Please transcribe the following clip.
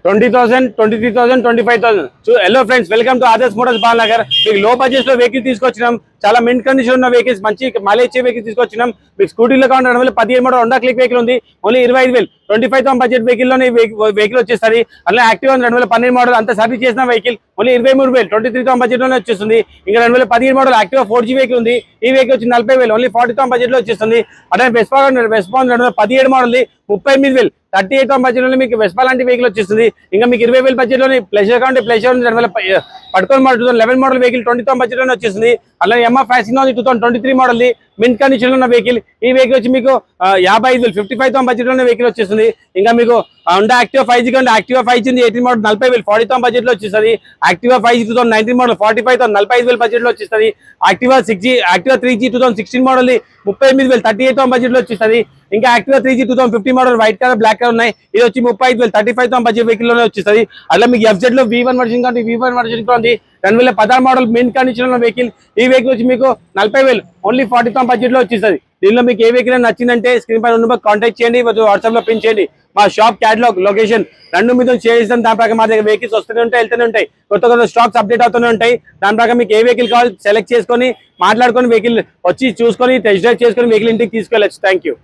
20,000, 23,000, 25,000. So hello friends, welcome to Adarsh Motors Balnagar. మీకు లో budget లో వెహికల్ తీసుకొచ్చినాం. చాలా మింట్ కండిషన్ ఉన్న వెహికల్స్, మంచి మైలేజ్ ఇచ్చే వెహికల్ తీసుకొచ్చినాం. మీకు స్కూటీలో కావాలి 2017 మోడల్ హోండా క్లిక్ వెహికల్ ఉంది. ఓన్లీ 25,000, 25,000 బడ్జెట్ వెహికల్ లోనే వెహికల్ వచ్చేస్తుంది. అలా యాక్టివా 2012 మోడల్ అంతా సర్వీస్ చేసిన వెహికల్ ఓన్లీ 23,000, 23,000 బడ్జెట్ లోనే వచ్చేస్తుంది. ఇంకా 2017 మోడల్ యాక్టివా 4G వెహికల్ ఉంది. ఈ వెహికల్ వచ్చి 40,000, ఓన్లీ 40,000 బడ్జెట్ లో వచ్చేస్తుంది. అదే వెస్పా 2017 మోడల్ 38,000, 38,000 బడ్జెట్ లో మీకు వెస్పా లాంటి వెహికల్ వచ్చేస్తుంది. ఇంకా మీకు 20,000 బడ్జెట్ లోనే ప్లెజర్ కావాలంటే pleasure 2011 model 2011 model vehicle 20,000 budget లోనే వచ్చేస్తుంది. అలా యమా ఫ్యాషన్ 2023 మోడల్ మింట్ కండిషన్ లో ఉన్న వెహికల్. ఈ వెహికల్ వచ్చి మీకు 55,000, 55,000 బడ్జెట్ లోనే వెహికల్ వచ్చేస్తుంది. ఇంకా మీకు హోండా యాక్టివా 5G కంటే యాక్టివా 5G 18 మోడల్ 40,000, 40,000 బడ్జెట్ లో వచ్చేస్తుంది. యాక్టివా 5G 2019 మోడల్ 45,000, 45,000 బడ్జెట్ లో వచ్చేస్తుంది. Activa 6G, Activa 3G 2016 model 38,000, 38,000 budget లో వచ్చేస్తుంది. ఇంకా Activa 3G 2015 model white colour black colour ఉన్నాయి. ఇది వచ్చి 35,000, 35,000 బడ్జెట్ వెహికల్ లోనే వచ్చేస్తుంది. అలా మీకు FZ లో V1 వర్షన్ కానీ V1 వర్షన్ కూడా ఉంది. 2016 మోడల్ మింట్ కండిషన్ లో వెహికల్. ఈ వెహికల్ వచ్చి మీకు 40,000, ఓన్లీ 40,000 బడ్జెట్ లో వచ్చేస్తుంది. దీనిలో మీకు ఏ వెహికల్ నచ్చిందంటే స్క్రీన్ పైన నెంబర్ కాంటాక్ట్ చేయండి, వాట్సాప్ లో పిన్ చేయండి. మా షాప్ క్యాటలాగ్ లొకేషన్ రెండు మీద షేర్ చేస్తాం. దాని ప్రకారం మా దగ్గర వెహికల్స్ వస్తూనే ఉంటాయి, వెళ్తూనే ఉంటాయి. కొత్త కొత్త స్టాక్స్ అప్డేట్ అవుతూనే ఉంటాయి. దాని ప్రకారం మీకు ఏ వెహికల్ కావాలి సెలెక్ట్ చేసుకొని మాట్లాడుకొని వెహికల్ వచ్చి చూసుకొని టెస్ట్ డ్రైవ్ చేసుకొని వెహికల్ ఇంటికి తీసుకెళ్ళచ్చు. Thank you.